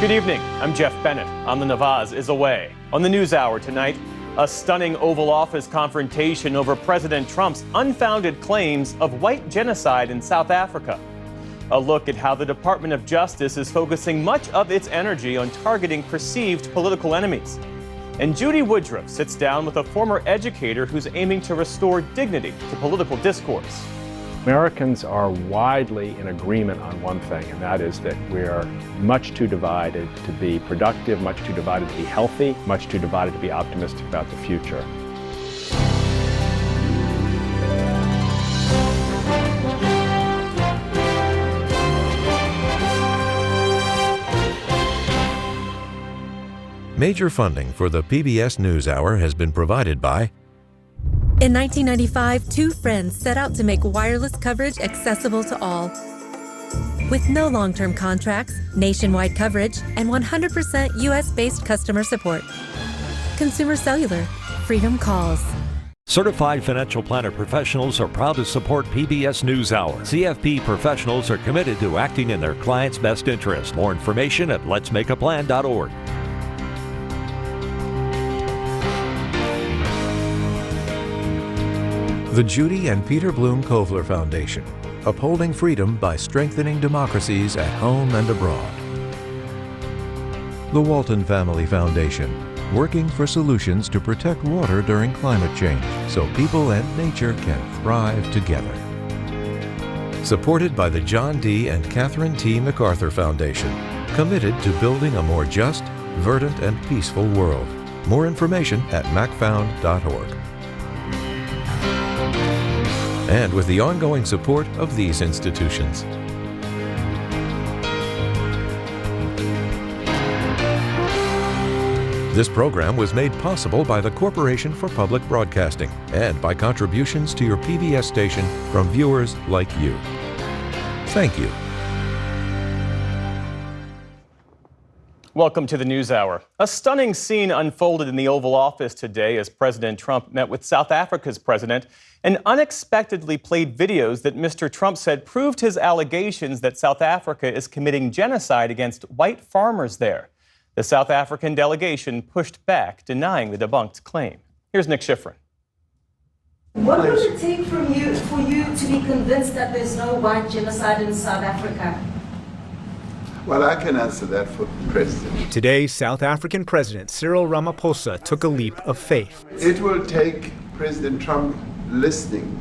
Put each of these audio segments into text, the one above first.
Good evening. I'm Jeff Bennett. Amna Nawaz is away. On the NewsHour tonight, a stunning Oval Office confrontation over President Trump's unfounded claims of white genocide in South Africa. A look at how the Department of Justice is focusing much of its energy on targeting perceived political enemies. And Judy Woodruff sits down with a former educator who's aiming to restore dignity to political discourse. Americans are widely in agreement on one thing, and that is that we are much too divided to be productive, much too divided to be healthy, much too divided to be optimistic about the future. Major funding for the PBS NewsHour has been provided by... In 1995, two friends set out to make wireless coverage accessible to all. With no long-term contracts, nationwide coverage, and 100% US-based customer support. Consumer Cellular. Freedom calls. Certified financial planner professionals are proud to support PBS NewsHour. CFP professionals are committed to acting in their clients' best interest. More information at letsmakeaplan.org. The Judy and Peter Bloom Kovler Foundation, upholding freedom by strengthening democracies at home and abroad. The Walton Family Foundation, working for solutions to protect water during climate change so people and nature can thrive together. Supported by the John D. and Catherine T. MacArthur Foundation, committed to building a more just, verdant, and peaceful world. More information at macfound.org. And with the ongoing support of these institutions. This program was made possible by the Corporation for Public Broadcasting and by contributions to your PBS station from viewers like you. Thank you. Welcome to the NewsHour. A stunning scene unfolded in the Oval Office today as President Trump met with South Africa's president and unexpectedly played videos that Mr. Trump said proved his allegations that South Africa is committing genocide against white farmers there. The South African delegation pushed back, denying the debunked claim. Here's Nick Schifrin. What would it take for you to be convinced that there's no white genocide in South Africa? Well, I can answer that for the president. Today, South African President Cyril Ramaphosa took a leap of faith. It will take President Trump listening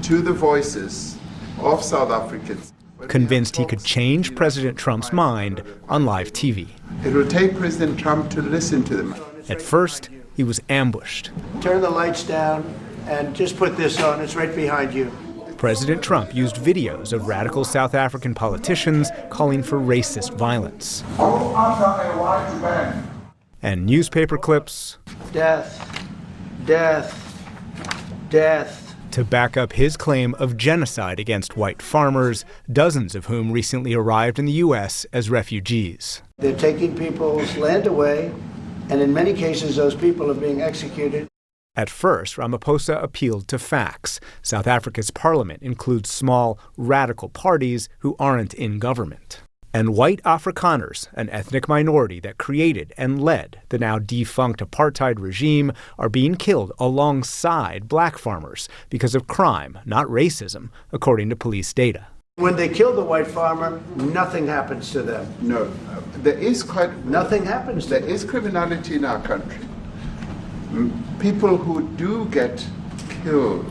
to the voices of South Africans. Convinced he could change President Trump's mind on live TV. It will take President Trump to listen to them. At first, he was ambushed. Turn the lights down and just put this on. It's right behind you. President Trump used videos of radical South African politicians calling for racist violence. And newspaper clips. Death, death, death. To back up his claim of genocide against white farmers, dozens of whom recently arrived in the U.S. as refugees. They're taking people's land away, and in many cases, those people are being executed. At first, Ramaphosa appealed to facts. South Africa's parliament includes small, radical parties who aren't in government. And white Afrikaners, an ethnic minority that created and led the now defunct apartheid regime, are being killed alongside black farmers because of crime, not racism, according to police data. When they kill the white farmer, nothing happens to them. No, there is nothing happens to them. There is criminality in our country. People who do get killed,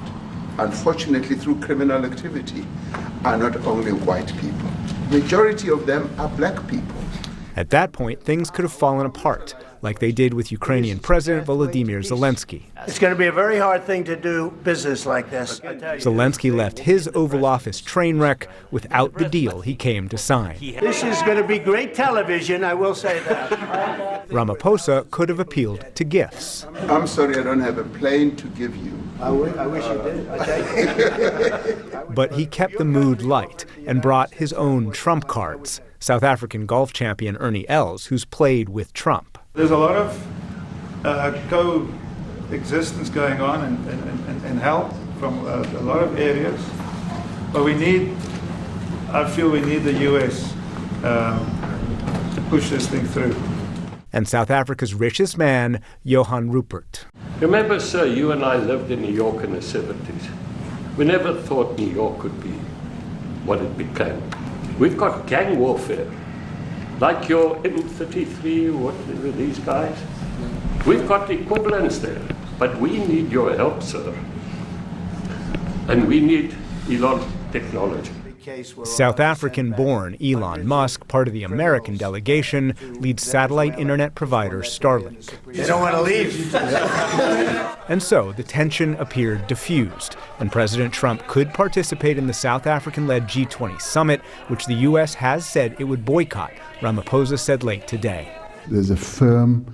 unfortunately through criminal activity, are not only white people. Majority of them are black people. At that point, things could have fallen apart, like they did with Ukrainian President Volodymyr Zelensky. It's going to be a very hard thing to do business like this. Zelensky left his Oval Office train wreck without the deal he came to sign. This is going to be great television, I will say that. Ramaphosa could have appealed to gifts. I'm sorry, I don't have a plane to give you. I wish you did. I take it. But he kept the mood light and brought his own Trump cards. South African golf champion Ernie Els, who's played with Trump. There's a lot of coexistence going on in health from a lot of areas, but I feel we need the U.S. push this thing through. And South Africa's richest man, Johan Rupert. Remember, sir, you and I lived in New York in the 70s. We never thought New York could be what it became. We've got gang warfare, like your M33, what were these guys? We've got equivalents there, but we need your help, sir. And we need Elon technology. South African-born Elon Musk, part of the American delegation, leads satellite internet provider Starlink. They don't want to leave. And so the tension appeared diffused, and President Trump could participate in the South African-led G20 summit, which the U.S. has said it would boycott, Ramaphosa said late today. There's a firm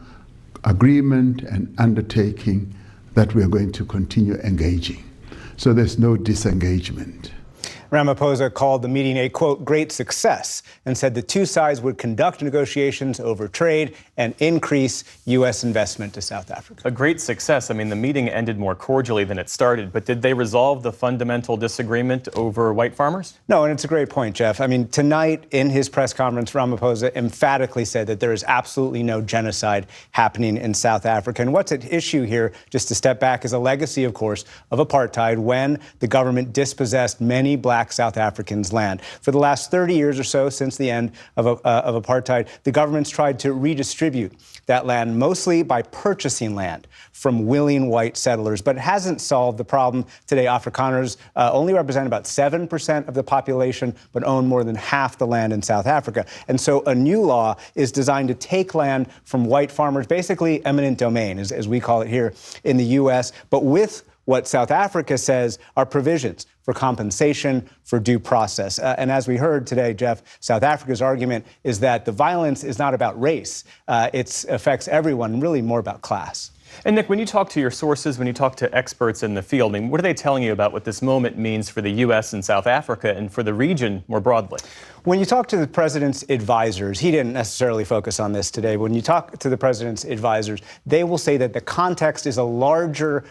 agreement and undertaking that we are going to continue engaging. So there's no disengagement. Ramaphosa called the meeting a, quote, great success and said the two sides would conduct negotiations over trade and increase U.S. investment to South Africa. A great success. I mean, the meeting ended more cordially than it started, but did they resolve the fundamental disagreement over white farmers? No, and it's a great point, Jeff. I mean, tonight in his press conference, Ramaphosa emphatically said that there is absolutely no genocide happening in South Africa. And what's at issue here, just to step back, is a legacy, of course, of apartheid when the government dispossessed many black South Africans' land. For the last 30 years or so, since the end of apartheid, the government's tried to redistribute that land, mostly by purchasing land from willing white settlers. But it hasn't solved the problem. Today, Afrikaners only represent about 7% of the population, but own more than half the land in South Africa. And so a new law is designed to take land from white farmers, basically eminent domain, as we call it here in the U.S., but with what South Africa says are provisions for compensation, for due process. And as we heard today, Jeff, South Africa's argument is that the violence is not about race. It affects everyone, really more about class. And Nick, when you talk to your sources, when you talk to experts in the field, I mean, what are they telling you about what this moment means for the U.S. and South Africa and for the region more broadly? When you talk to the president's advisors, he didn't necessarily focus on this today. When you talk to the president's advisors, they will say that the context is a larger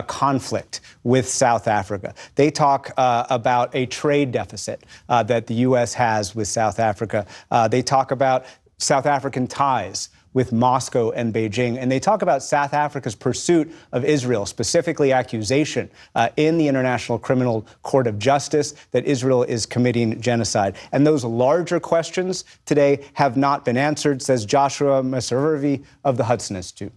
conflict with South Africa. They talk about a trade deficit that the U.S. has with South Africa. They talk about South African ties with Moscow and Beijing. And they talk about South Africa's pursuit of Israel, specifically accusation in the International Criminal Court of Justice that Israel is committing genocide. And those larger questions today have not been answered, says Joshua Meservey of the Hudson Institute.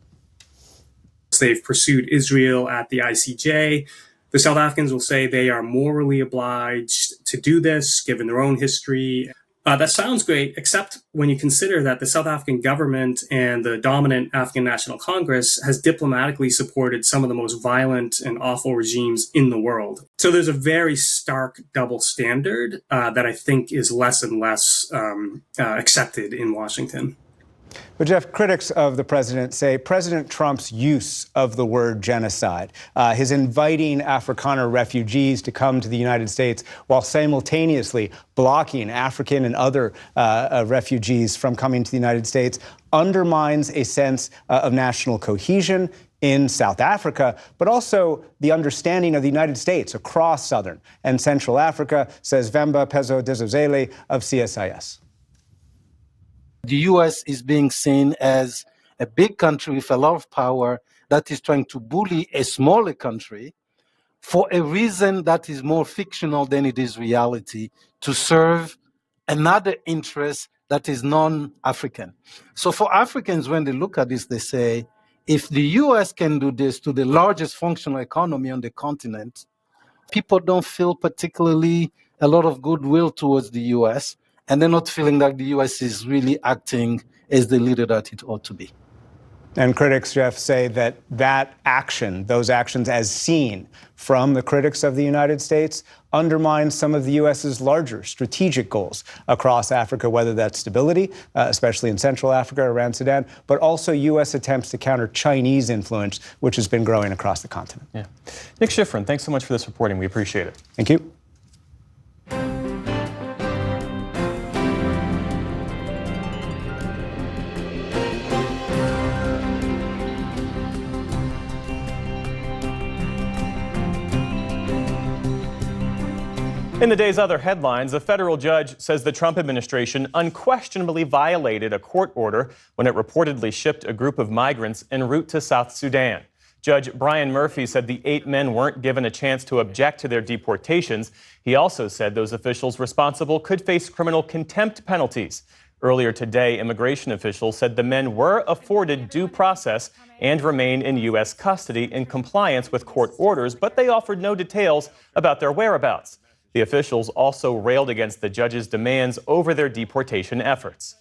They've pursued Israel at the ICJ. The South Africans will say they are morally obliged to do this, given their own history. That sounds great, except when you consider that the South African government and the dominant African National Congress has diplomatically supported some of the most violent and awful regimes in the world. So there's a very stark double standard that I think is less and less accepted in Washington. But Jeff, critics of the president say President Trump's use of the word genocide, his inviting Afrikaner refugees to come to the United States while simultaneously blocking African and other refugees from coming to the United States, undermines a sense of national cohesion in South Africa, but also the understanding of the United States across Southern and Central Africa, says Vemba Pezo-Dezozele of CSIS. The U.S. is being seen as a big country with a lot of power that is trying to bully a smaller country for a reason that is more fictional than it is reality, to serve another interest that is non-African. So for Africans, when they look at this, they say, if the U.S. can do this to the largest functional economy on the continent, people don't feel particularly a lot of goodwill towards the U.S., and they're not feeling like the U.S. is really acting as the leader that it ought to be. And critics, Jeff, say that those actions as seen from the critics of the United States, undermine some of the U.S.'s larger strategic goals across Africa, whether that's stability, especially in Central Africa, around Sudan, but also U.S. attempts to counter Chinese influence, which has been growing across the continent. Yeah. Nick Schifrin, thanks so much for this reporting. We appreciate it. Thank you. In the day's other headlines, a federal judge says the Trump administration unquestionably violated a court order when it reportedly shipped a group of migrants en route to South Sudan. Judge Brian Murphy said the 8 men weren't given a chance to object to their deportations. He also said those officials responsible could face criminal contempt penalties. Earlier today, immigration officials said the men were afforded due process and remain in U.S. custody in compliance with court orders, but they offered no details about their whereabouts. The officials also railed against the judge's demands over their deportation efforts.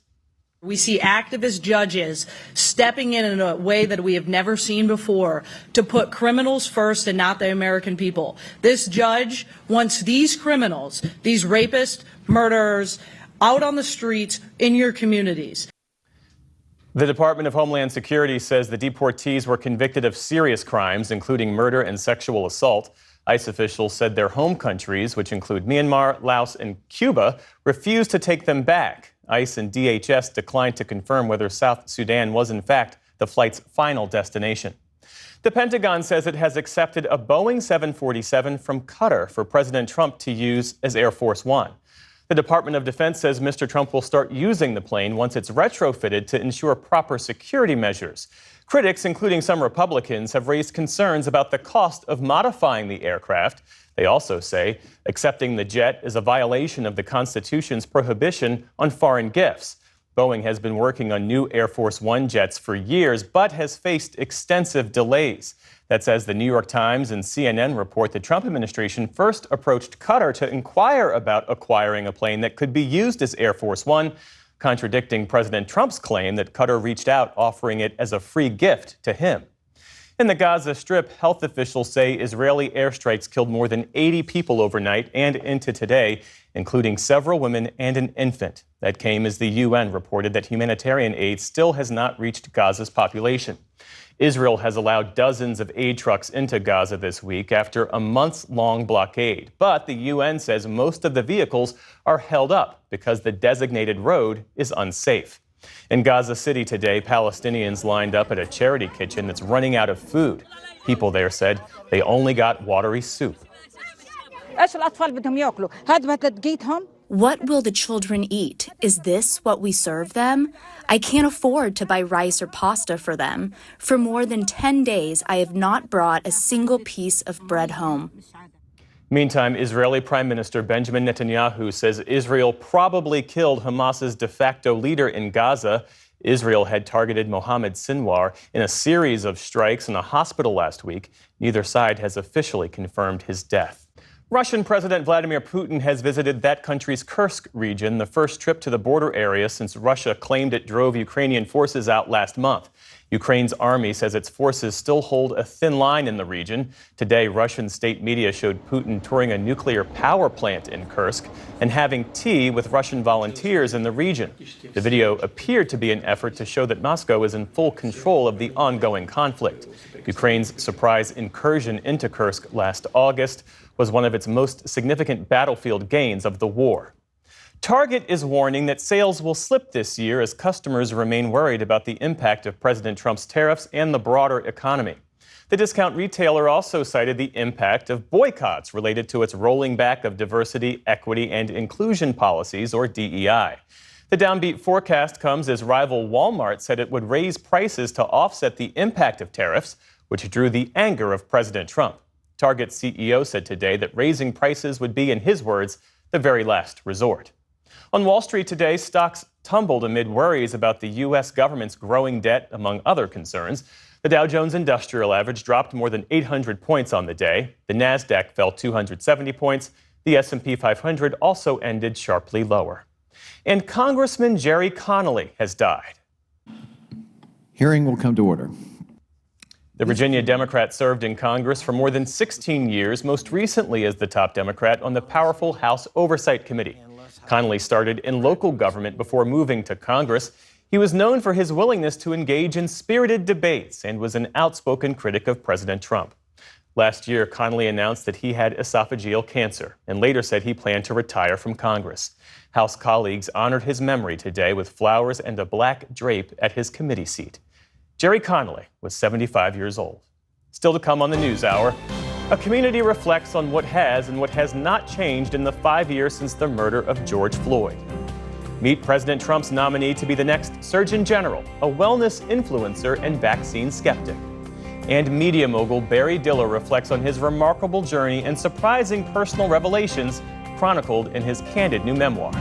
We see activist judges stepping in a way that we have never seen before to put criminals first and not the American people. This judge wants these criminals, these rapists, murderers, out on the streets in your communities. The Department of Homeland Security says the deportees were convicted of serious crimes, including murder and sexual assault. ICE officials said their home countries, which include Myanmar, Laos, and Cuba, refused to take them back. ICE and DHS declined to confirm whether South Sudan was in fact the flight's final destination. The Pentagon says it has accepted a Boeing 747 from Qatar for President Trump to use as Air Force One. The Department of Defense says Mr. Trump will start using the plane once it's retrofitted to ensure proper security measures. Critics, including some Republicans, have raised concerns about the cost of modifying the aircraft. They also say accepting the jet is a violation of the Constitution's prohibition on foreign gifts. Boeing has been working on new Air Force One jets for years, but has faced extensive delays. That's as the New York Times and CNN report the Trump administration first approached Qatar to inquire about acquiring a plane that could be used as Air Force One, contradicting President Trump's claim that Qatar reached out offering it as a free gift to him. In the Gaza Strip, health officials say Israeli airstrikes killed more than 80 people overnight and into today, including several women and an infant. That came as the UN reported that humanitarian aid still has not reached Gaza's population. Israel has allowed dozens of aid trucks into Gaza this week after a months-long blockade. But the UN says most of the vehicles are held up because the designated road is unsafe. In Gaza City today, Palestinians lined up at a charity kitchen that's running out of food. People there said they only got watery soup. What will the children eat? Is this what we serve them? I can't afford to buy rice or pasta for them. For more than 10 days, I have not brought a single piece of bread home. Meantime, Israeli Prime Minister Benjamin Netanyahu says Israel probably killed Hamas's de facto leader in Gaza. Israel had targeted Mohammed Sinwar in a series of strikes in a hospital last week. Neither side has officially confirmed his death. Russian President Vladimir Putin has visited that country's Kursk region, the first trip to the border area since Russia claimed it drove Ukrainian forces out last month. Ukraine's army says its forces still hold a thin line in the region. Today, Russian state media showed Putin touring a nuclear power plant in Kursk and having tea with Russian volunteers in the region. The video appeared to be an effort to show that Moscow is in full control of the ongoing conflict. Ukraine's surprise incursion into Kursk last August was one of its most significant battlefield gains of the war. Target is warning that sales will slip this year as customers remain worried about the impact of President Trump's tariffs and the broader economy. The discount retailer also cited the impact of boycotts related to its rolling back of diversity, equity, and inclusion policies, or DEI. The downbeat forecast comes as rival Walmart said it would raise prices to offset the impact of tariffs, which drew the anger of President Trump. Target's CEO said today that raising prices would be, in his words, the very last resort. On Wall Street today, stocks tumbled amid worries about the U.S. government's growing debt, among other concerns. The Dow Jones Industrial Average dropped more than 800 points on the day. The Nasdaq fell 270 points. The S&P 500 also ended sharply lower. And Congressman Jerry Connolly has died. Hearing will come to order. The Virginia Democrat served in Congress for more than 16 years, most recently as the top Democrat on the powerful House Oversight Committee. Connolly started in local government before moving to Congress. He was known for his willingness to engage in spirited debates and was an outspoken critic of President Trump. Last year, Connolly announced that he had esophageal cancer and later said he planned to retire from Congress. House colleagues honored his memory today with flowers and a black drape at his committee seat. Jerry Connolly was 75 years old. Still to come on the NewsHour, A community reflects on what has and what has not changed in the 5 years since the murder of George Floyd. Meet President Trump's nominee to be the next Surgeon General, a wellness influencer and vaccine skeptic. And media mogul Barry Diller reflects on his remarkable journey and surprising personal revelations chronicled in his candid new memoir.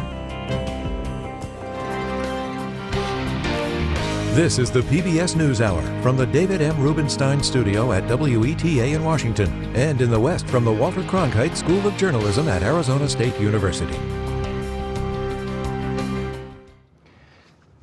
This is the PBS NewsHour from the David M. Rubenstein Studio at WETA in Washington, and in the West from the Walter Cronkite School of Journalism at Arizona State University.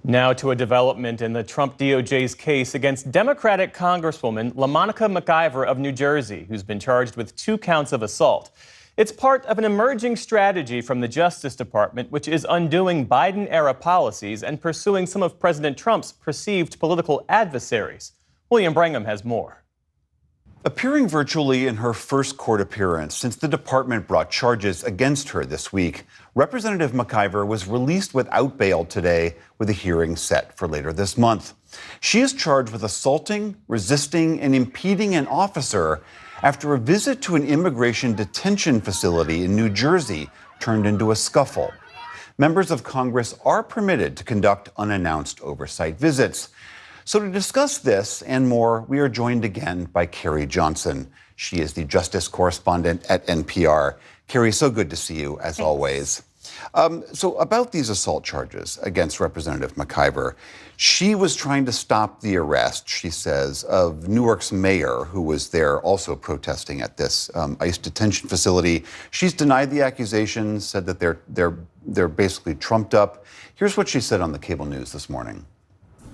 Now to a development in the Trump DOJ's case against Democratic Congresswoman LaMonica McIver of New Jersey, who's been charged with 2 counts of assault. It's part of an emerging strategy from the Justice Department, which is undoing Biden-era policies and pursuing some of President Trump's perceived political adversaries. William Brangham has more. Appearing virtually in her first court appearance since the department brought charges against her this week, Representative McIver was released without bail today, with a hearing set for later this month. She is charged with assaulting, resisting, and impeding an officer after a visit to an immigration detention facility in New Jersey turned into a scuffle. Members of Congress are permitted to conduct unannounced oversight visits. So to discuss this and more, we are joined again by Carrie Johnson. She is the justice correspondent at NPR. Carrie, so good to see you, as always. So about these assault charges against Representative McIver, she was trying to stop the arrest, she says, of Newark's mayor, who was there also protesting at this ICE detention facility. She's denied the accusations, said that they're basically trumped up. Here's what she said on the cable news this morning.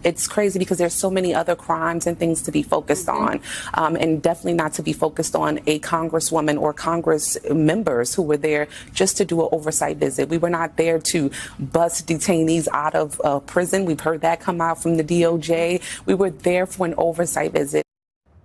It's crazy because there's so many other crimes and things to be focused on, and definitely not to be focused on a congresswoman or Congress members who were there just to do an oversight visit. We were not there to bust detainees out of prison. We've heard that come out from the DOJ. We were there for an oversight visit.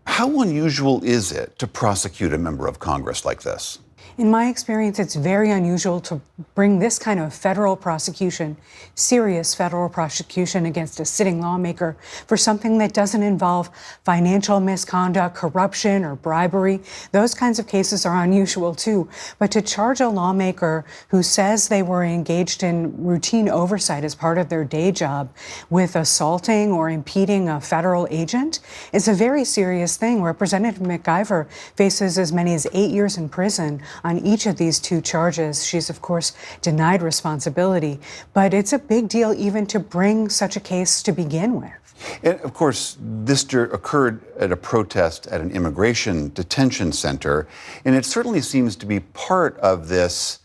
How unusual is it to prosecute a member of Congress like this? In my experience, it's very unusual to bring this kind of federal prosecution, serious federal prosecution against a sitting lawmaker for something that doesn't involve financial misconduct, corruption, or bribery. Those kinds of cases are unusual too. But to charge a lawmaker who says they were engaged in routine oversight as part of their day job with assaulting or impeding a federal agent is a very serious thing. Representative McIver faces as many as 8 years in prison on each of these 2 charges. She's, of course, denied responsibility, but it's a big deal even to bring such a case to begin with. And of course, this occurred at a protest at an immigration detention center, and it certainly seems to be part of this,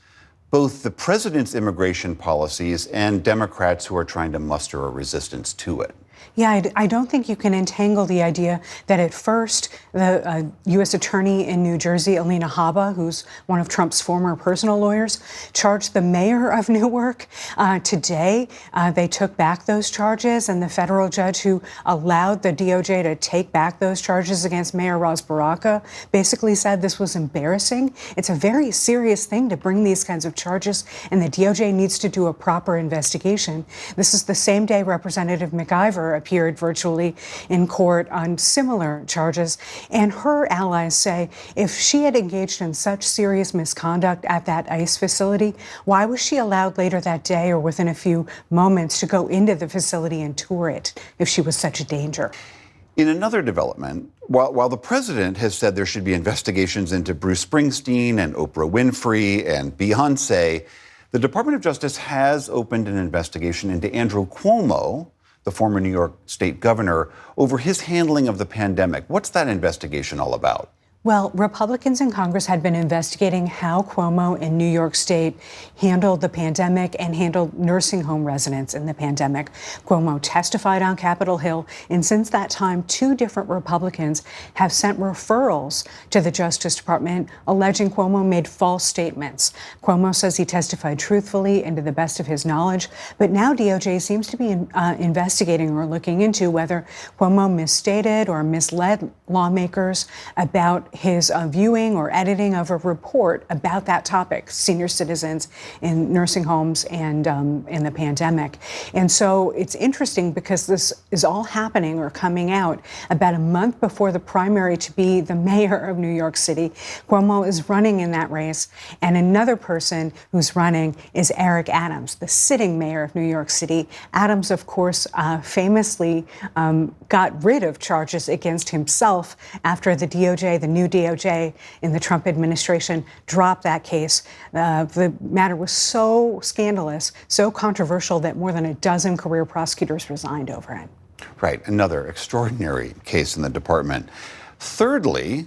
both the president's immigration policies and Democrats who are trying to muster a resistance to it. Yeah, I don't think you can entangle the idea that at first the U.S. attorney in New Jersey, Alina Habba, who's one of Trump's former personal lawyers, charged the mayor of Newark. Today, they took back those charges, and the federal judge who allowed the DOJ to take back those charges against Mayor Ras Baraka basically said this was embarrassing. It's a very serious thing to bring these kinds of charges, and the DOJ needs to do a proper investigation. This is the same day Representative McIver appeared virtually in court on similar charges. And her allies say if she had engaged in such serious misconduct at that ICE facility, why was she allowed later that day or within a few moments to go into the facility and tour it if she was such a danger? In another development, while the president has said there should be investigations into Bruce Springsteen and Oprah Winfrey and Beyonce, the Department of Justice has opened an investigation into Andrew Cuomo, the former New York State governor, over his handling of the pandemic. What's that investigation all about? Well, Republicans in Congress had been investigating how Cuomo in New York State handled the pandemic and handled nursing home residents in the pandemic. Cuomo testified on Capitol Hill, and since that time, 2 different Republicans have sent referrals to the Justice Department alleging Cuomo made false statements. Cuomo says he testified truthfully and to the best of his knowledge, but now DOJ seems to be investigating or looking into whether Cuomo misstated or misled lawmakers about about his viewing or editing of a report about that topic, senior citizens in nursing homes and in the pandemic. And so it's interesting because this is all happening or coming out about a month before the primary to be the mayor of New York City. Cuomo is running in that race, and another person who's running is Eric Adams, the sitting mayor of New York City. Adams, of course, famously got rid of charges against himself after the DOJ, the new DOJ in the Trump administration, dropped that case. The matter was so scandalous, so controversial that more than a dozen career prosecutors resigned over it. Right, another extraordinary case in the department. Thirdly,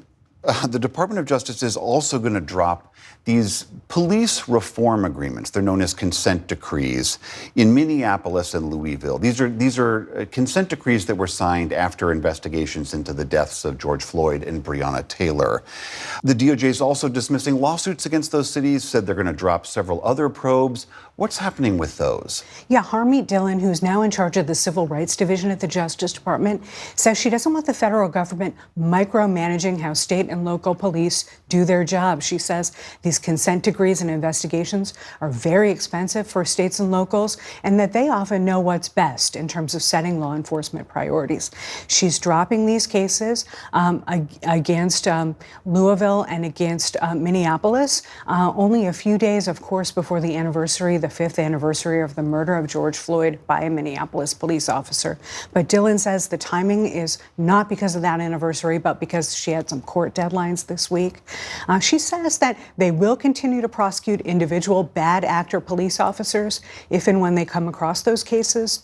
the Department of Justice is also going to drop these police reform agreements. They're known as consent decrees in Minneapolis and Louisville. These are consent decrees that were signed after investigations into the deaths of George Floyd and Breonna Taylor. The DOJ is also dismissing lawsuits against those cities, said they're going to drop several other probes. What's happening with those? Yeah, Harmeet Dillon, who's now in charge of the Civil Rights Division at the Justice Department, says she doesn't want the federal government micromanaging how state and local police do their job. She says these consent decrees and investigations are very expensive for states and locals, and that they often know what's best in terms of setting law enforcement priorities. She's dropping these cases against Louisville and against Minneapolis, only a few days, of course, before the anniversary, the 5th anniversary of the murder of George Floyd by a Minneapolis police officer. But Dillon says the timing is not because of that anniversary, but because she had some court deadlines this week. She says that they will continue to prosecute individual bad actor police officers if and when they come across those cases.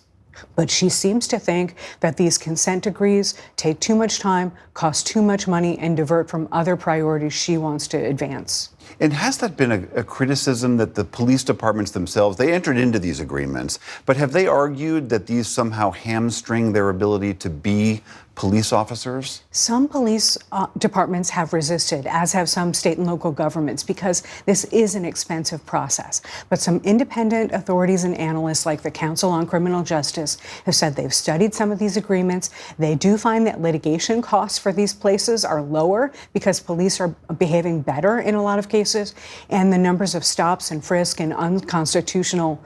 But she seems to think that these consent decrees take too much time, cost too much money, and divert from other priorities she wants to advance. And has that been a criticism that the police departments themselves, they entered into these agreements, but have they argued that these somehow hamstring their ability to be police officers? Some police departments have resisted, as have some state and local governments, because this is an expensive process. But some independent authorities and analysts, like the Council on Criminal Justice, have said they've studied some of these agreements. They do find that litigation costs for these places are lower because police are behaving better in a lot of cases, and the numbers of stops and frisk and unconstitutional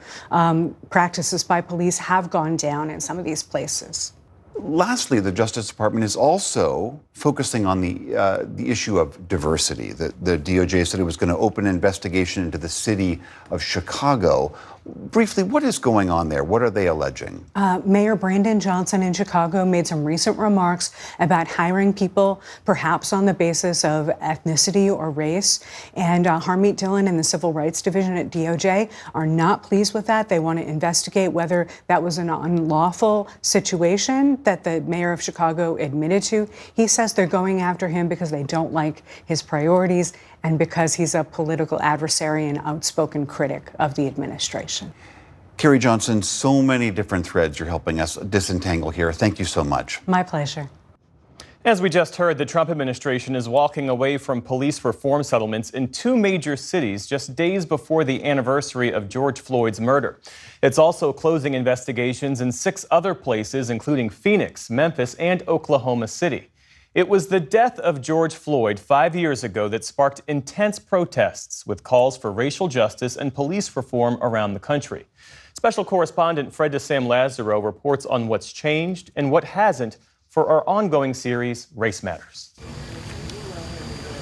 practices by police have gone down in some of these places. Lastly, the Justice Department is also focusing on the issue of diversity. The DOJ said it was going to open an investigation into the city of Chicago. Briefly, what is going on there? What are they alleging? Mayor Brandon Johnson in Chicago made some recent remarks about hiring people perhaps on the basis of ethnicity or race. And Harmeet Dillon and the Civil Rights Division at DOJ are not pleased with that. They want to investigate whether that was an unlawful situation that the mayor of Chicago admitted to. He says they're going after him because they don't like his priorities and because he's a political adversary and outspoken critic of the administration. Carrie Johnson, so many different threads you're helping us disentangle here. Thank you so much. My pleasure. As we just heard, the Trump administration is walking away from police reform settlements in 2 major cities just days before the anniversary of George Floyd's murder. It's also closing investigations in 6 other places, including Phoenix, Memphis, and Oklahoma City. It was the death of George Floyd 5 years ago that sparked intense protests with calls for racial justice and police reform around the country. Special correspondent Fred DeSam Lazaro reports on what's changed and what hasn't for our ongoing series, Race Matters.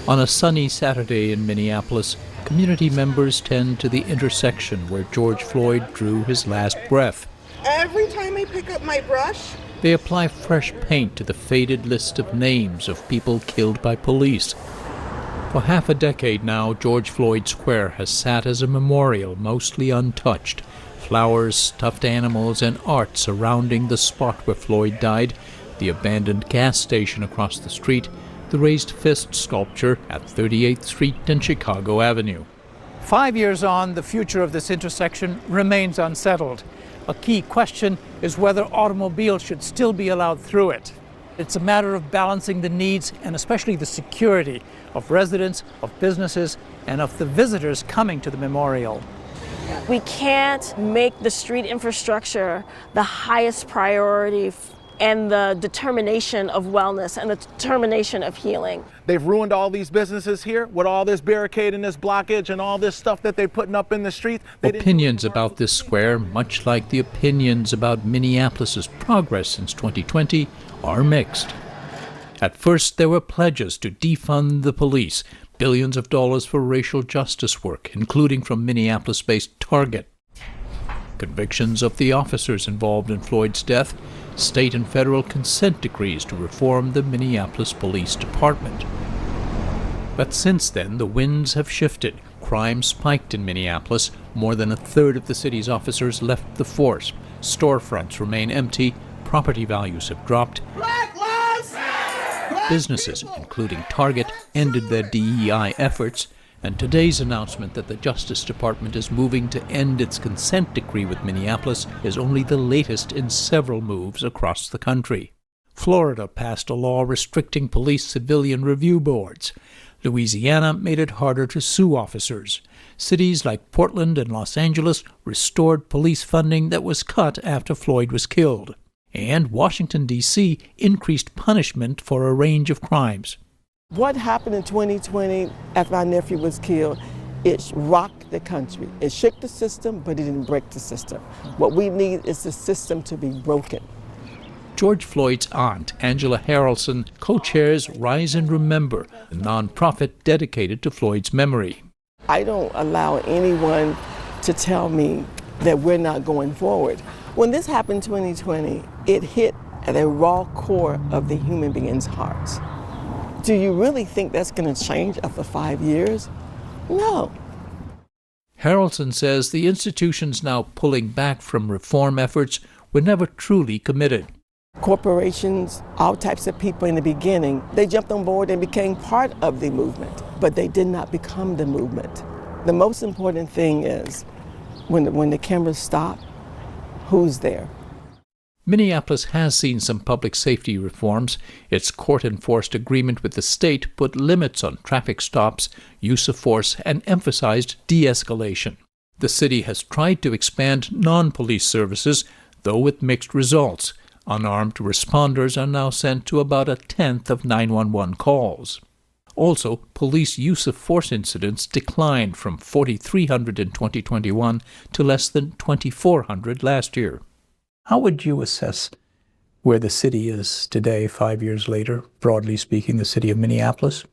On a sunny Saturday in Minneapolis, community members tend to the intersection where George Floyd drew his last breath. Every time I pick up my brush, they apply fresh paint to the faded list of names of people killed by police. For half a decade now, George Floyd Square has sat as a memorial mostly untouched. Flowers, stuffed animals, and art surrounding the spot where Floyd died, the abandoned gas station across the street, the raised fist sculpture at 38th Street and Chicago Avenue. 5 years on, the future of this intersection remains unsettled. A key question is whether automobiles should still be allowed through it. It's a matter of balancing the needs and especially the security of residents, of businesses, and of the visitors coming to the memorial. We can't make the street infrastructure the highest priority and the determination of wellness and the determination of healing. They've ruined all these businesses here with all this barricade and this blockage and all this stuff that they're putting up in the streets. Opinions about this square, much like the opinions about Minneapolis's progress since 2020, are mixed. At first, there were pledges to defund the police, billions of dollars for racial justice work, including from Minneapolis-based Target. Convictions of the officers involved in Floyd's death, state and federal consent decrees to reform the Minneapolis Police Department. But since then, the winds have shifted. Crime spiked in Minneapolis. More than a third of the city's officers left the force. Storefronts remain empty. Property values have dropped. Businesses, including Target, ended their DEI efforts, and today's announcement that the Justice Department is moving to end its consent decree with Minneapolis is only the latest in several moves across the country. Florida passed a law restricting police civilian review boards. Louisiana made it harder to sue officers. Cities like Portland and Los Angeles restored police funding that was cut after Floyd was killed. And Washington, D.C. increased punishment for a range of crimes. What happened in 2020 after my nephew was killed, it rocked the country. It shook the system, but it didn't break the system. What we need is the system to be broken. George Floyd's aunt, Angela Harrelson, co-chairs Rise and Remember, a nonprofit dedicated to Floyd's memory. I don't allow anyone to tell me that we're not going forward. When this happened in 2020, it hit at a raw core of the human being's hearts. Do you really think that's going to change after 5 years? No. Harrelson says the institutions now pulling back from reform efforts were never truly committed. Corporations, all types of people in the beginning, they jumped on board and became part of the movement, but they did not become the movement. The most important thing is when the cameras stop, who's there? Minneapolis has seen some public safety reforms. Its court-enforced agreement with the state put limits on traffic stops, use of force, and emphasized de-escalation. The city has tried to expand non-police services, though with mixed results. Unarmed responders are now sent to about a tenth of 911 calls. Also, police use of force incidents declined from 4,300 in 2021 to less than 2,400 last year. How would you assess where the city is today, 5 years later, broadly speaking, the city of Minneapolis?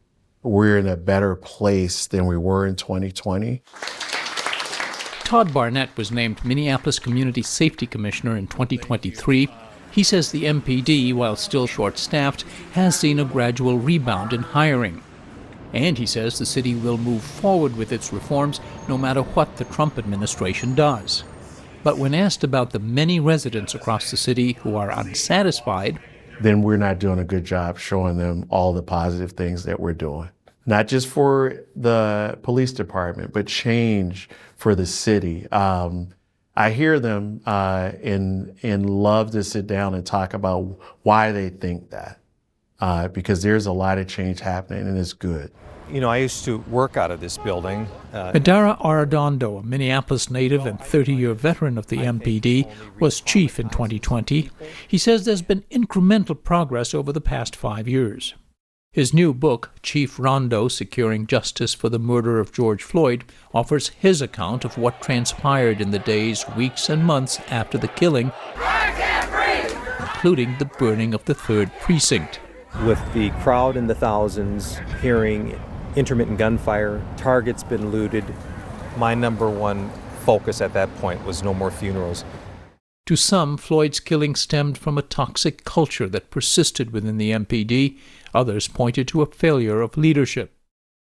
We're in a better place than we were in 2020. Todd Barnett was named Minneapolis Community Safety Commissioner in 2023. He says the MPD, while still short-staffed, has seen a gradual rebound in hiring. And he says the city will move forward with its reforms no matter what the Trump administration does. But when asked about the many residents across the city who are unsatisfied, then we're not doing a good job showing them all the positive things that we're doing. Not just for the police department, but change for the city. I hear them and love to sit down and talk about why they think that, because there's a lot of change happening and it's good. You know, I used to work out of this building. Adara Arredondo, a Minneapolis native and 30-year veteran of the MPD, was chief in 2020. He says there's been incremental progress over the past 5 years. His new book, Chief Rondo: Securing Justice for the Murder of George Floyd, offers his account of what transpired in the days, weeks, and months after the killing, including the burning of the 3rd Precinct. With the crowd in the thousands hearing intermittent gunfire, Target's been looted, my number one focus at that point was no more funerals. To some, Floyd's killing stemmed from a toxic culture that persisted within the MPD. Others pointed to a failure of leadership.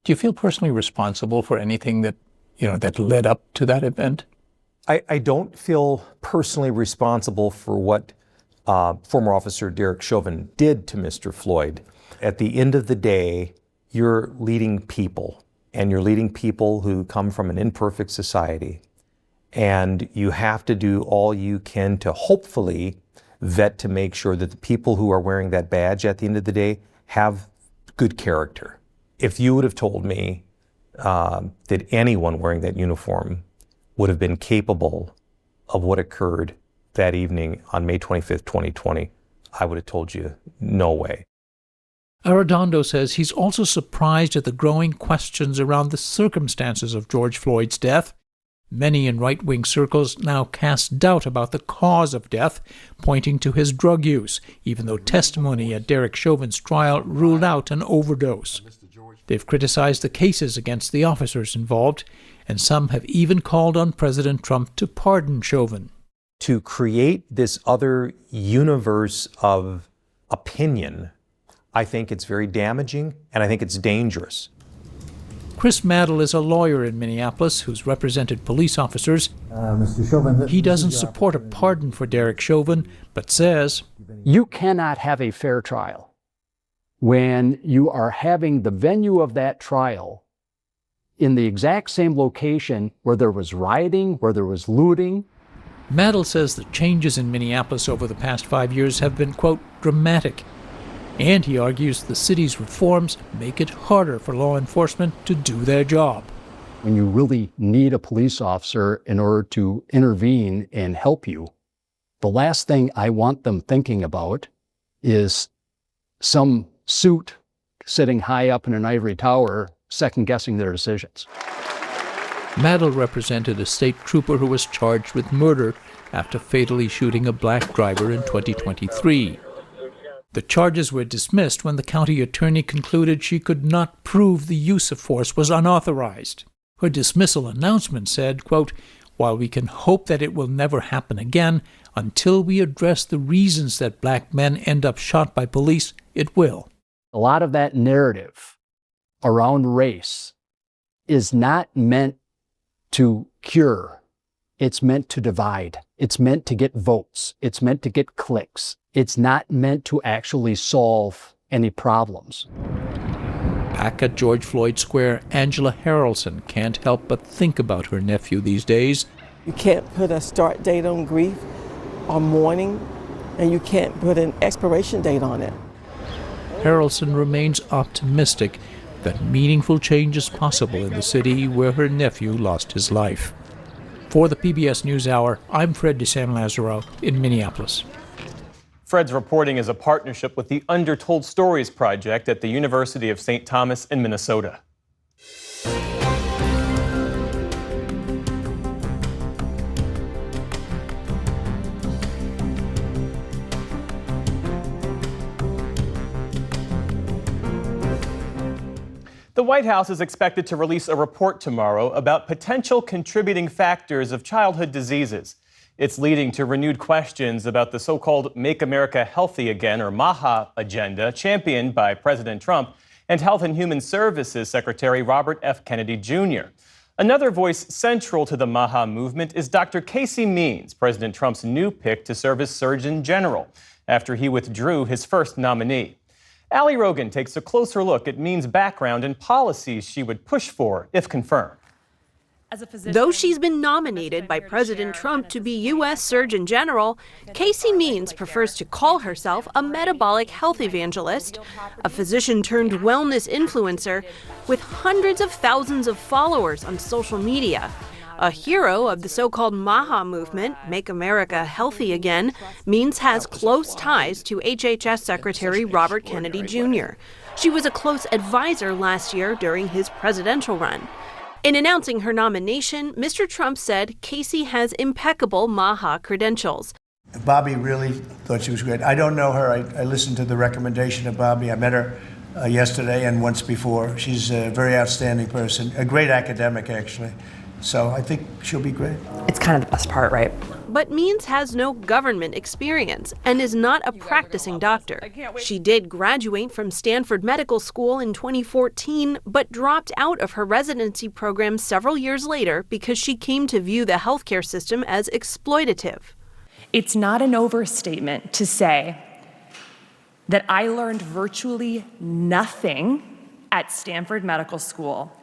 Do you feel personally responsible for anything that led up to that event? I don't feel personally responsible for what former Officer Derek Chauvin did to Mr. Floyd. At the end of the day, you're leading people, and you're leading people who come from an imperfect society. And you have to do all you can to hopefully vet to make sure that the people who are wearing that badge at the end of the day have good character. If you would have told me that anyone wearing that uniform would have been capable of what occurred that evening on May 25th, 2020, I would have told you, no way. Arredondo says he's also surprised at the growing questions around the circumstances of George Floyd's death. Many in right-wing circles now cast doubt about the cause of death, pointing to his drug use, even though testimony at Derek Chauvin's trial ruled out an overdose. They've criticized the cases against the officers involved, and some have even called on President Trump to pardon Chauvin. To create this other universe of opinion, I think it's very damaging, and I think it's dangerous. Chris Maddle is a lawyer in Minneapolis who's represented police officers. Mr. Chauvin, he doesn't support a pardon for Derek Chauvin, but says, you cannot have a fair trial when you are having the venue of that trial in the exact same location where there was rioting, where there was looting. Maddle says the changes in Minneapolis over the past 5 years have been, quote, dramatic. And he argues the city's reforms make it harder for law enforcement to do their job. When you really need a police officer in order to intervene and help you, the last thing I want them thinking about is some suit sitting high up in an ivory tower second-guessing their decisions. Maddle represented a state trooper who was charged with murder after fatally shooting a black driver in 2023. The charges were dismissed when the county attorney concluded she could not prove the use of force was unauthorized. Her dismissal announcement said, quote, while we can hope that it will never happen again, until we address the reasons that black men end up shot by police, it will. A lot of that narrative around race is not meant to cure. It's meant to divide. It's meant to get votes. It's meant to get clicks. It's not meant to actually solve any problems. Back at George Floyd Square, Angela Harrelson can't help but think about her nephew these days. You can't put a start date on grief or mourning, and you can't put an expiration date on it. Harrelson remains optimistic that meaningful change is possible in the city where her nephew lost his life. For the PBS NewsHour, I'm Fred DeSan-Lazaro in Minneapolis. Fred's reporting is a partnership with the Undertold Stories Project at the University of St. Thomas in Minnesota. The White House is expected to release a report tomorrow about potential contributing factors of childhood diseases. It's leading to renewed questions about the so-called Make America Healthy Again, or MAHA, agenda championed by President Trump and Health and Human Services Secretary Robert F. Kennedy Jr. Another voice central to the MAHA movement is Dr. Casey Means, President Trump's new pick to serve as Surgeon General, after he withdrew his first nominee. Ali Rogan takes a closer look at Means' background and policies she would push for if confirmed. Though she's been nominated by President Trump to be U.S. Surgeon General, Casey Means prefers to call herself a metabolic health evangelist, a physician-turned-wellness influencer with hundreds of thousands of followers on social media. A hero of the so-called MAHA movement, Make America Healthy Again, Means has close ties to HHS Secretary Robert Kennedy Jr. She was a close advisor last year during his presidential run. In announcing her nomination, Mr. Trump said Casey has impeccable MAHA credentials. Bobby really thought she was great. I don't know her. I listened to the recommendation of Bobby. I met her yesterday and once before. She's a very outstanding person, a great academic, actually. So I think she'll be great. It's kind of the best part, right? But Means has no government experience and is not a practicing doctor. She did graduate from Stanford Medical School in 2014, but dropped out of her residency program several years later because she came to view the healthcare system as exploitative. It's not an overstatement to say that I learned virtually nothing at Stanford Medical School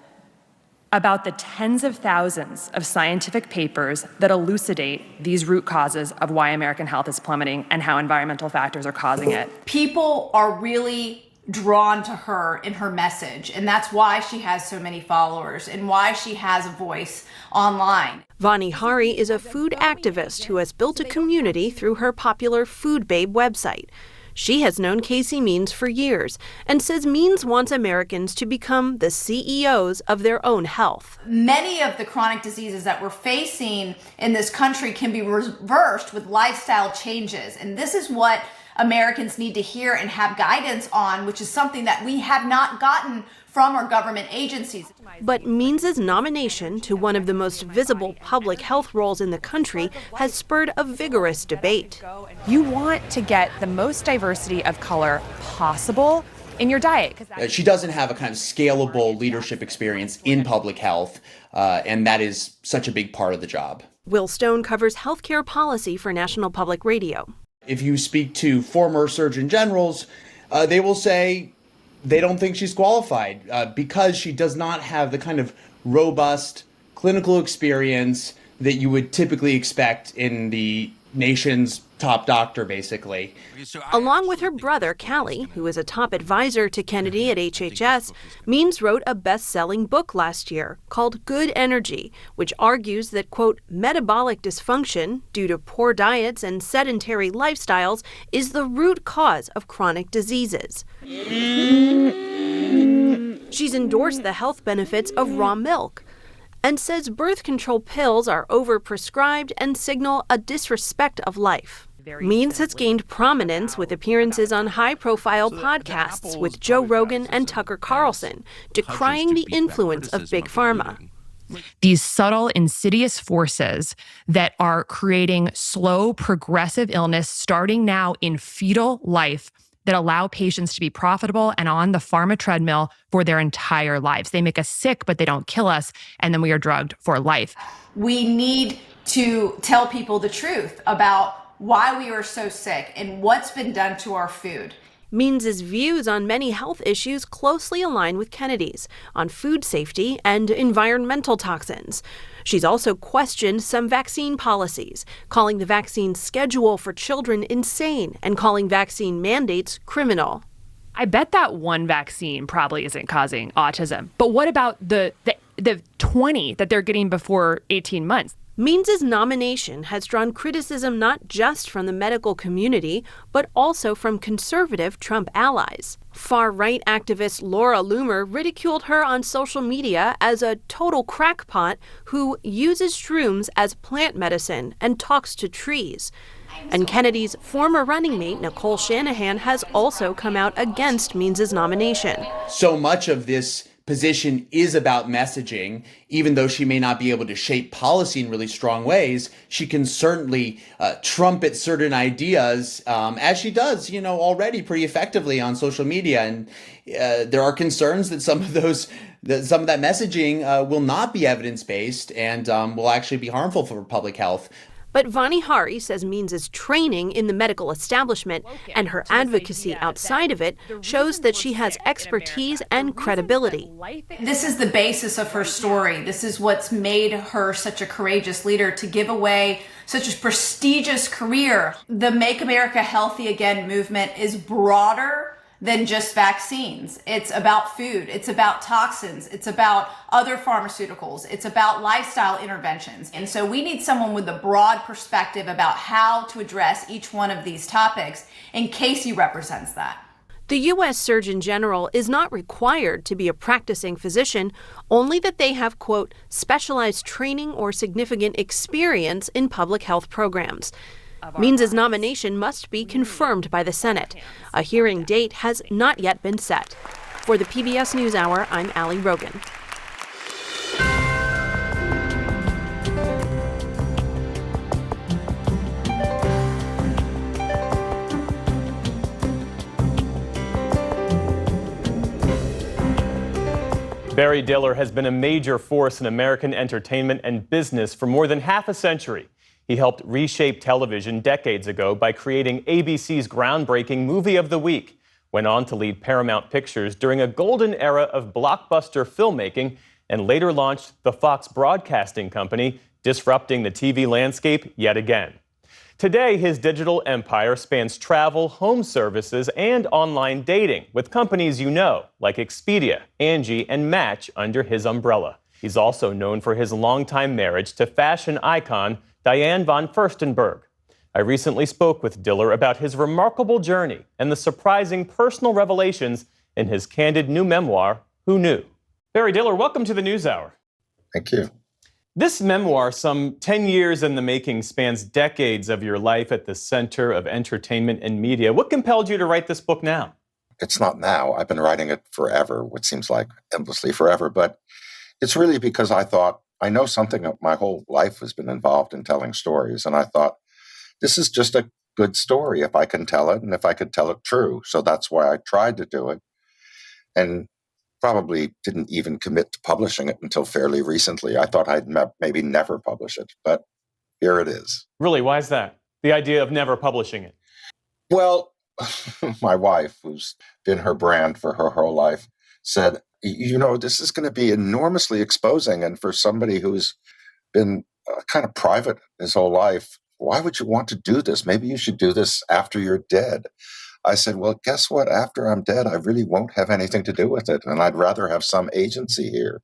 about the tens of thousands of scientific papers that elucidate these root causes of why American health is plummeting and how environmental factors are causing it. People are really drawn to her in her message, and that's why she has so many followers and why she has a voice online. Vani Hari is a food activist who has built a community through her popular Food Babe website. She has known Casey Means for years and says Means wants Americans to become the CEOs of their own health. Many of the chronic diseases that we're facing in this country can be reversed with lifestyle changes. And this is what Americans need to hear and have guidance on, which is something that we have not gotten from our government agencies. But Means' nomination to one of the most visible public health roles in the country has spurred a vigorous debate. You want to get the most diversity of color possible in your diet. She doesn't have a kind of scalable leadership experience in public health, and that is such a big part of the job. Will Stone covers healthcare policy for National Public Radio. If you speak to former surgeon generals, they will say they don't think she's qualified because she does not have the kind of robust clinical experience that you would typically expect in the nation's top doctor, basically. Along with her brother, Callie, who is a top advisor to Kennedy at HHS, Means wrote a best-selling book last year called Good Energy, which argues that, quote, metabolic dysfunction due to poor diets and sedentary lifestyles is the root cause of chronic diseases. She's endorsed the health benefits of raw milk and says birth control pills are overprescribed and signal a disrespect of life. Means has gained prominence with appearances on high-profile podcasts with Joe Rogan and Tucker Carlson, decrying the influence of Big Pharma. These subtle, insidious forces that are creating slow, progressive illness starting now in fetal life that allow patients to be profitable and on the pharma treadmill for their entire lives. They make us sick, but they don't kill us, and then we are drugged for life. We need to tell people the truth about why we are so sick and what's been done to our food. Means' views on many health issues closely align with Kennedy's on food safety and environmental toxins. She's also questioned some vaccine policies, calling the vaccine schedule for children insane and calling vaccine mandates criminal. I bet that one vaccine probably isn't causing autism. But what about the 20 that they're getting before 18 months? Means' nomination has drawn criticism not just from the medical community, but also from conservative Trump allies. Far-right activist Laura Loomer ridiculed her on social media as a total crackpot who uses shrooms as plant medicine and talks to trees. And Kennedy's former running mate, Nicole Shanahan, has also come out against Means' nomination. So much of this position is about messaging. Even though she may not be able to shape policy in really strong ways, she can certainly trumpet certain ideas, as she does, already pretty effectively on social media. And there are concerns that some of that messaging will not be evidence-based and will actually be harmful for public health. But Vani Hari says Means' training in the medical establishment and her advocacy outside of it shows that she has expertise and credibility. This is the basis of her story. This is what's made her such a courageous leader to give away such a prestigious career. The Make America Healthy Again movement is broader than just vaccines. It's about food, it's about toxins, it's about other pharmaceuticals, it's about lifestyle interventions. And so we need someone with a broad perspective about how to address each one of these topics, and Casey represents that. The U.S. Surgeon General is not required to be a practicing physician, only that they have, quote, specialized training or significant experience in public health programs. Means' nomination must be confirmed by the Senate. A hearing date has not yet been set. For the PBS NewsHour, I'm Ali Rogan. Barry Diller has been a major force in American entertainment and business for more than half a century. He helped reshape television decades ago by creating ABC's groundbreaking Movie of the Week, went on to lead Paramount Pictures during a golden era of blockbuster filmmaking, and later launched the Fox Broadcasting Company, disrupting the TV landscape yet again. Today, his digital empire spans travel, home services, and online dating, with companies you know, like Expedia, Angie, and Match under his umbrella. He's also known for his longtime marriage to fashion icon Diane von Furstenberg. I recently spoke with Diller about his remarkable journey and the surprising personal revelations in his candid new memoir, Who Knew? Barry Diller, welcome to the NewsHour. Thank you. This memoir, some 10 years in the making, spans decades of your life at the center of entertainment and media. What compelled you to write this book now? It's not now. I've been writing it forever, what seems like endlessly forever. But it's really because I thought, I know something of my whole life has been involved in telling stories. And I thought, this is just a good story if I can tell it and if I could tell it true. So that's why I tried to do it. And probably didn't even commit to publishing it until fairly recently. I thought I'd maybe never publish it, but here it is. Really, why is that? The idea of never publishing it? Well, my wife, who's been her brand for her whole life, said, you know, this is going to be enormously exposing. And for somebody who's been kind of private his whole life, why would you want to do this? Maybe you should do this after you're dead. I said, well, guess what? After I'm dead, I really won't have anything to do with it. And I'd rather have some agency here.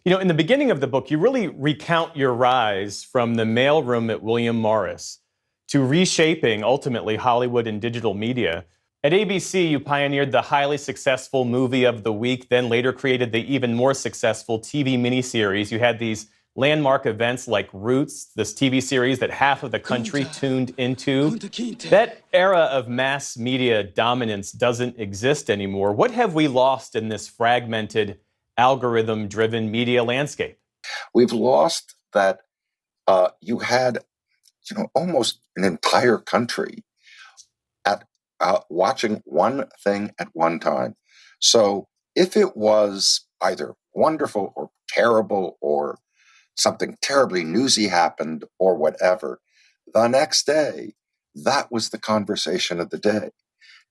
You know, in the beginning of the book, you really recount your rise from the mailroom at William Morris to reshaping, ultimately, Hollywood and digital media. At ABC, you pioneered the highly successful Movie of the Week, then later created the even more successful TV miniseries. You had these landmark events like Roots, this TV series that half of the country tuned into. That era of mass media dominance doesn't exist anymore. What have we lost in this fragmented, algorithm-driven media landscape? We've lost that you had, almost an entire country at watching one thing at one time. So if it was either wonderful or terrible or something terribly newsy happened or whatever, the next day, that was the conversation of the day.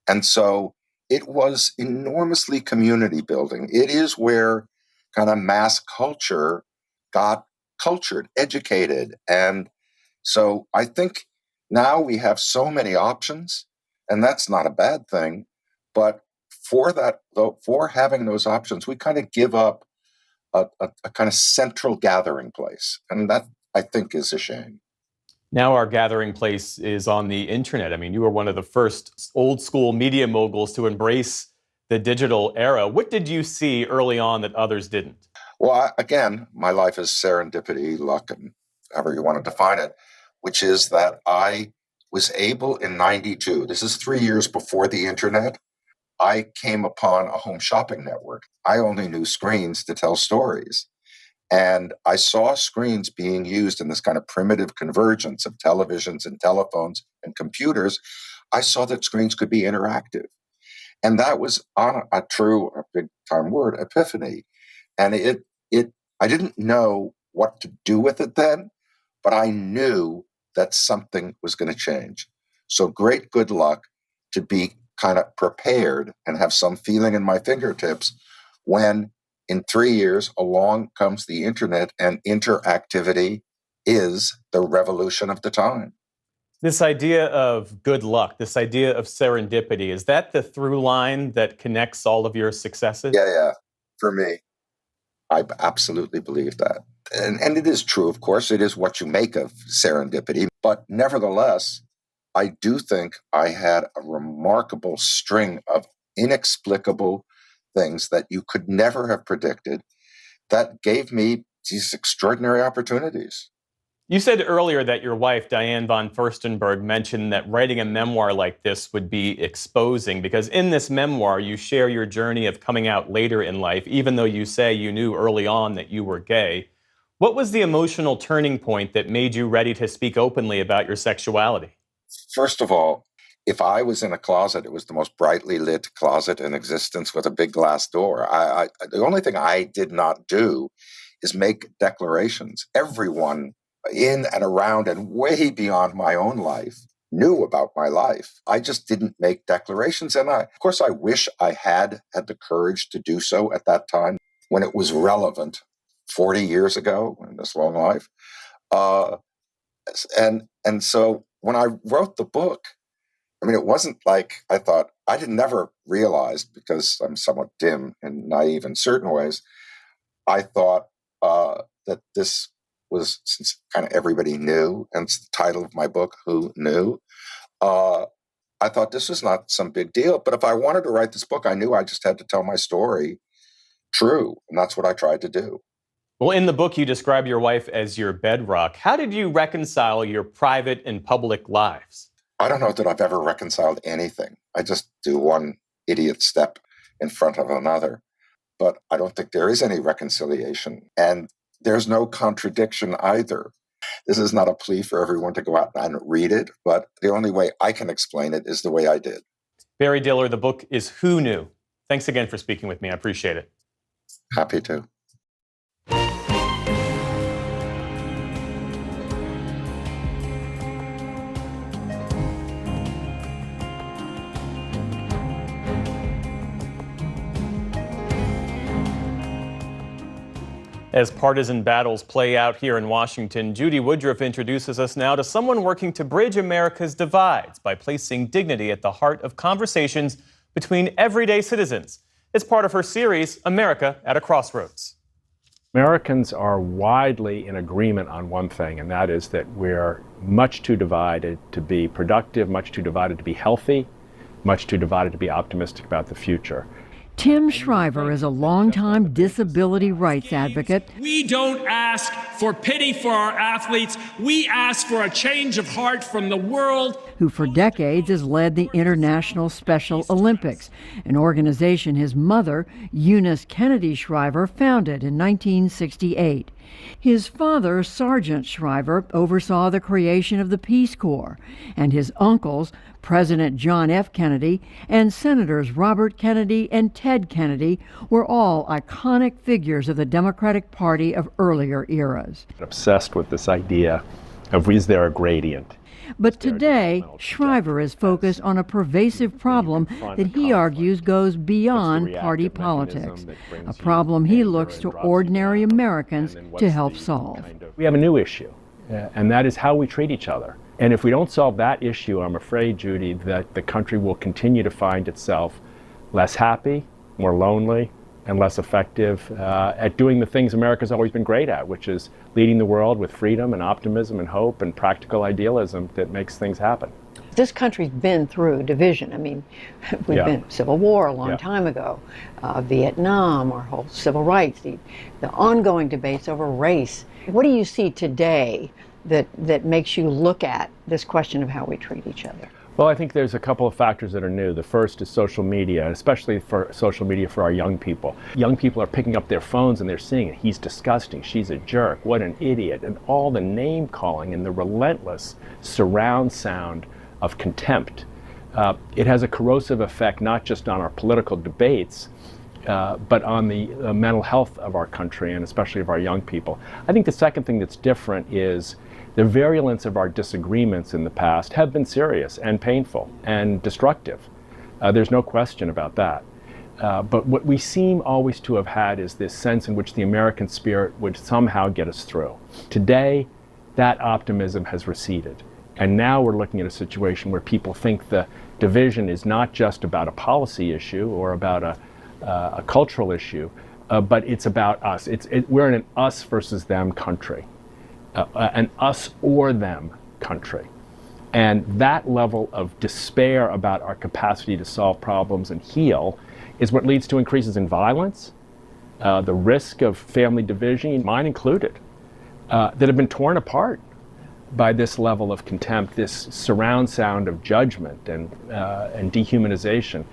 And so it was enormously community building. It is where kind of mass culture got cultured, educated. And so I think now we have so many options, and that's not a bad thing. But for having those options, we kind of give up a kind of central gathering place. And that, I think, is a shame. Now our gathering place is on the internet. I mean, you were one of the first old school media moguls to embrace the digital era. What did you see early on that others didn't? Well, again, my life is serendipity, luck, and however you want to define it, which is that I was able in 92, this is 3 years before the internet, I came upon a home shopping network. I only knew screens to tell stories. And I saw screens being used in this kind of primitive convergence of televisions and telephones and computers. I saw that screens could be interactive. And that was on a big time word, epiphany. And I didn't know what to do with it then, but I knew that something was going to change. So great good luck to be kind of prepared and have some feeling in my fingertips when in 3 years along comes the internet, and interactivity is the revolution of the time. This idea of good luck, this idea of serendipity, is that the through line that connects all of your successes? Yeah. For me, I absolutely believe that. And it is true, of course. It is what you make of serendipity. But nevertheless, I do think I had a remarkable string of inexplicable things that you could never have predicted that gave me these extraordinary opportunities. You said earlier that your wife, Diane von Furstenberg, mentioned that writing a memoir like this would be exposing, because in this memoir, you share your journey of coming out later in life, even though you say you knew early on that you were gay. What was the emotional turning point that made you ready to speak openly about your sexuality? First of all, if I was in a closet, it was the most brightly lit closet in existence with a big glass door. The only thing I did not do is make declarations. Everyone in and around and way beyond my own life knew about my life. I just didn't make declarations. And of course, I wish I had the courage to do so at that time when it was relevant 40 years ago in this long life. And so when I wrote the book, I mean, it wasn't like I thought, I never realized, because I'm somewhat dim and naive in certain ways, I thought that this was, since kind of everybody knew, and it's the title of my book, Who Knew, I thought this was not some big deal. But if I wanted to write this book, I knew I just had to tell my story true. And that's what I tried to do. Well, in the book, you describe your wife as your bedrock. How did you reconcile your private and public lives? I don't know that I've ever reconciled anything. I just do one idiot step in front of another. But I don't think there is any reconciliation. And there's no contradiction either. This is not a plea for everyone to go out and read it, but the only way I can explain it is the way I did. Barry Diller, the book is Who Knew? Thanks again for speaking with me. I appreciate it. Happy to. As partisan battles play out here in Washington, Judy Woodruff introduces us now to someone working to bridge America's divides by placing dignity at the heart of conversations between everyday citizens. It's part of her series, America at a Crossroads. Americans are widely in agreement on one thing, and that is that we're much too divided to be productive, much too divided to be healthy, much too divided to be optimistic about the future. Tim Shriver is a longtime disability rights advocate. We don't ask for pity for our athletes. We ask for a change of heart from the world. Who for decades has led the International Special Olympics, an organization his mother, Eunice Kennedy Shriver, founded in 1968. His father, Sergeant Shriver, oversaw the creation of the Peace Corps, and his uncles, President John F. Kennedy and Senators Robert Kennedy and Ted Kennedy, were all iconic figures of the Democratic Party of earlier eras. Obsessed with this idea of, is there a gradient? But today, Shriver is focused on a pervasive problem that he argues goes beyond party politics, a problem he looks to ordinary Americans to help solve. We have a new issue, and that is how we treat each other. And if we don't solve that issue, I'm afraid, Judy, that the country will continue to find itself less happy, more lonely, and less effective at doing the things America's always been great at, which is leading the world with freedom and optimism and hope and practical idealism that makes things happen. This country's been through division. I mean, we've been Civil War a long time ago, Vietnam, our whole civil rights, the ongoing debates over race. What do you see today that makes you look at this question of how we treat each other? Well, I think there's a couple of factors that are new. The first is social media, especially for social media for our young people. Young people are picking up their phones and they're seeing it. He's disgusting. She's a jerk. What an idiot. And all the name calling and the relentless surround sound of contempt. It has a corrosive effect not just on our political debates, but on the mental health of our country and especially of our young people. I think the second thing that's different is the virulence of our disagreements in the past have been serious and painful and destructive. There's no question about that. But what we seem always to have had is this sense in which the American spirit would somehow get us through. Today, that optimism has receded. And now we're looking at a situation where people think the division is not just about a policy issue or about a cultural issue, but it's about us. We're in an us versus them country. An us or them country. And that level of despair about our capacity to solve problems and heal is what leads to increases in violence, the risk of family division, mine included, that have been torn apart by this level of contempt, this surround sound of judgment and dehumanization.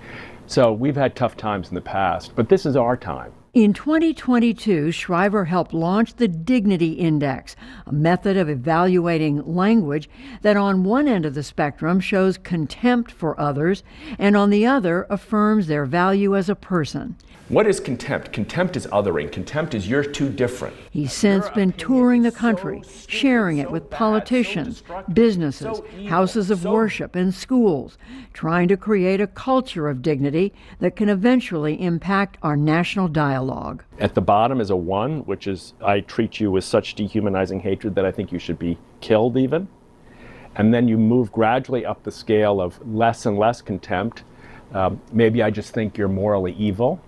So we've had tough times in the past, but this is our time. In 2022, Shriver helped launch the Dignity Index, a method of evaluating language that on one end of the spectrum shows contempt for others and on the other affirms their value as a person. What is contempt? Contempt is othering. Contempt is you're too different. He's since been touring the country, sharing it with politicians, businesses, houses of worship, and schools, trying to create a culture of dignity that can eventually impact our national dialogue. At the bottom is a 1, which is I treat you with such dehumanizing hatred that I think you should be killed even. And then you move gradually up the scale of less and less contempt. Maybe I just think you're morally evil.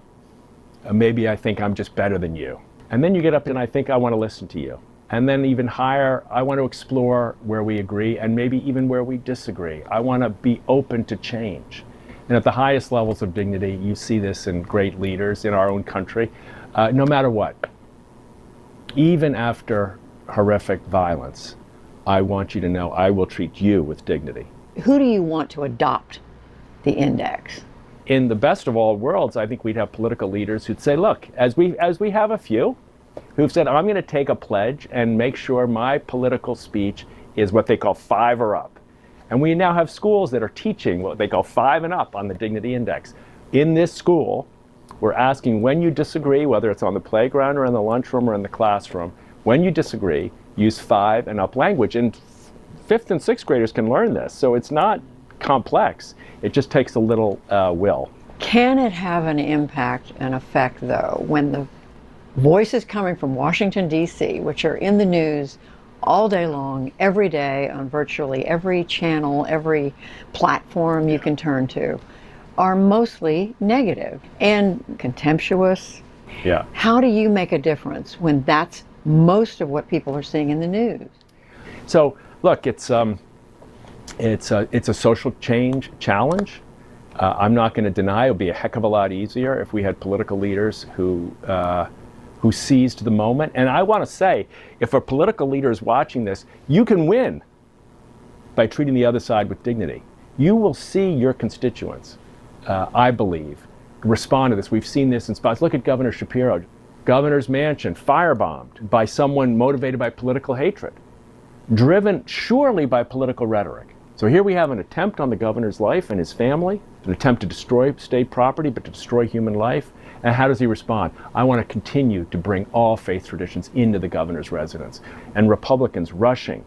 Maybe I think I'm just better than you. And then you get up and I think I want to listen to you. And then even higher, I want to explore where we agree and maybe even where we disagree. I want to be open to change. And at the highest levels of dignity, you see this in great leaders in our own country, no matter what. Even after horrific violence, I want you to know I will treat you with dignity. Who do you want to adopt the index? In the best of all worlds, I think we'd have political leaders who'd say, look, as we have a few who've said, I'm going to take a pledge and make sure my political speech is what they call 5 or up. And we now have schools that are teaching what they call 5 and up on the Dignity Index. In this school, we're asking when you disagree, whether it's on the playground or in the lunchroom or in the classroom, when you disagree, use 5 and up language. And 5th and 6th graders can learn this, so it's not complex. It just takes a little will. Can it have an impact, an effect, though, when the voices coming from Washington, D.C., which are in the news all day long, every day, on virtually every channel, every platform you can turn to, are mostly negative and contemptuous? Yeah. How do you make a difference when that's most of what people are seeing in the news? So, look, it's a social change challenge. I'm not going to deny it would be a heck of a lot easier if we had political leaders who seized the moment. And I want to say, if a political leader is watching this, you can win by treating the other side with dignity. You will see your constituents, I believe, respond to this. We've seen this in spots. Look at Governor Shapiro, governor's mansion, firebombed by someone motivated by political hatred, driven surely by political rhetoric. So here we have an attempt on the governor's life and his family, an attempt to destroy state property, but to destroy human life. And how does he respond? I want to continue to bring all faith traditions into the governor's residence. And Republicans rushing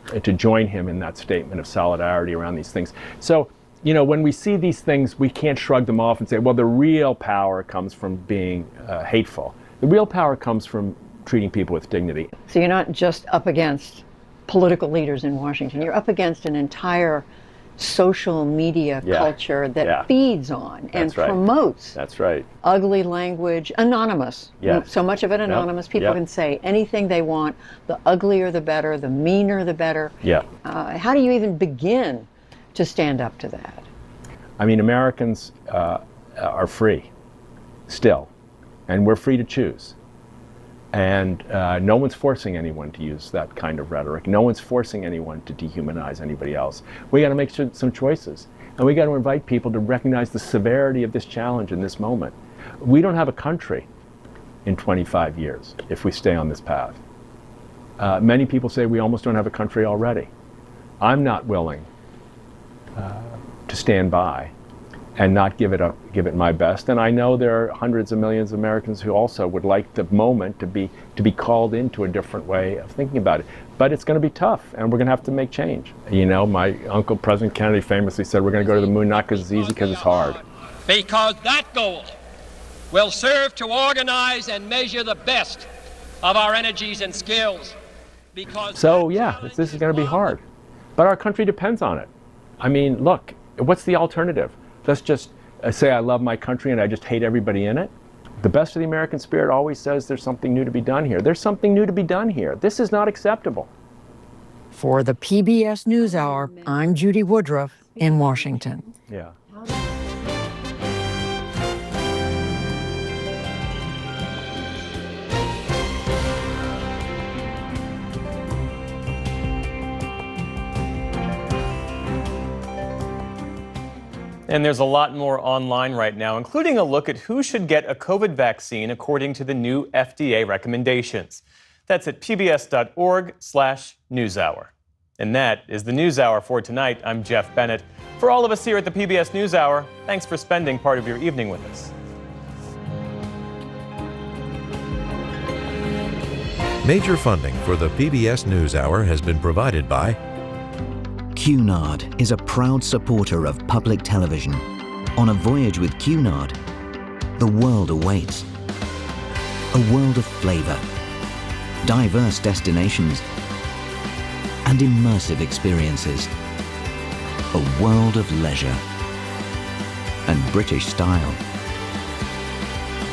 to join him in that statement of solidarity around these things. So, you know, when we see these things, we can't shrug them off and say, well, the real power comes from being hateful. The real power comes from treating people with dignity. So you're not just up against political leaders in Washington, you're up against an entire social media culture that feeds on and promotes ugly language, anonymous. So much of it anonymous. People can say anything they want. The uglier the better, the meaner the better. How do you even begin to stand up to that? I mean, Americans are free still, and we're free to choose. And no one's forcing anyone to use that kind of rhetoric. No one's forcing anyone to dehumanize anybody else. We got to make some choices. And we got to invite people to recognize the severity of this challenge in this moment. We don't have a country in 25 years if we stay on this path. Many people say we almost don't have a country already. I'm not willing to stand by and not give it my best. And I know there are hundreds of millions of Americans who also would like the moment to be called into a different way of thinking about it. But it's going to be tough, and we're going to have to make change. You know, my uncle, President Kennedy, famously said, we're going to go to the moon not because it's easy, because it's hard. Because that goal will serve to organize and measure the best of our energies and skills. So yeah, this is going to be hard. But our country depends on it. I mean, look, what's the alternative? Let's just say I love my country and I just hate everybody in it. The best of the American spirit always says there's something new to be done here. There's something new to be done here. This is not acceptable. For the PBS NewsHour, I'm Judy Woodruff in Washington. Yeah. And there's a lot more online right now, including a look at who should get a COVID vaccine according to the new FDA recommendations. That's at pbs.org/newshour. And that is the NewsHour for tonight. I'm Jeff Bennett. For all of us here at the PBS NewsHour, thanks for spending part of your evening with us. Major funding for the PBS NewsHour has been provided by Cunard is a proud supporter of public television. On a voyage with Cunard, the world awaits. A world of flavor, diverse destinations, and immersive experiences. A world of leisure and British style.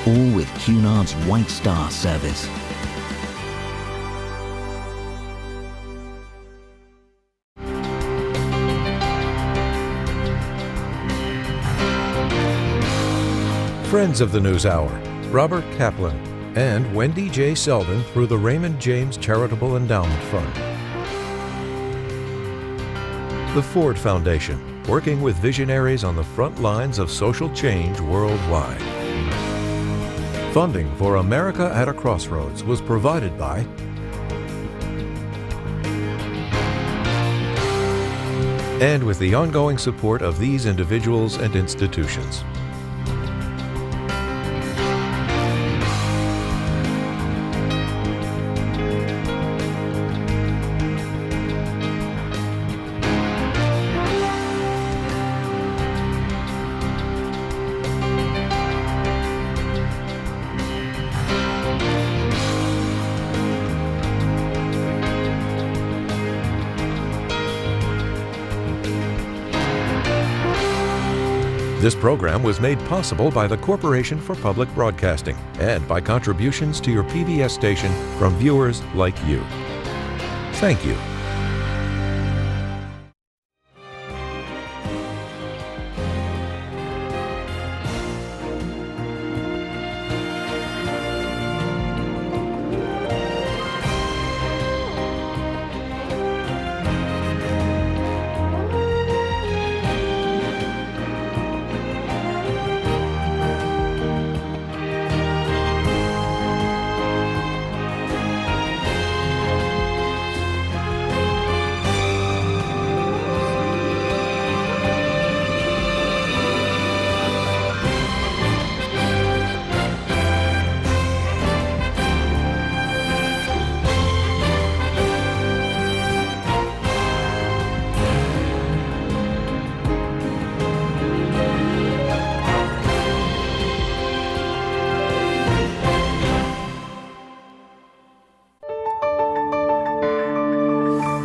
All with Cunard's White Star service. Friends of the NewsHour, Robert Kaplan and Wendy J. Selden through the Raymond James Charitable Endowment Fund. The Ford Foundation, working with visionaries on the front lines of social change worldwide. Funding for America at a Crossroads was provided by and with the ongoing support of these individuals and institutions. This program was made possible by the Corporation for Public Broadcasting and by contributions to your PBS station from viewers like you. Thank you.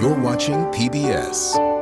You're watching PBS.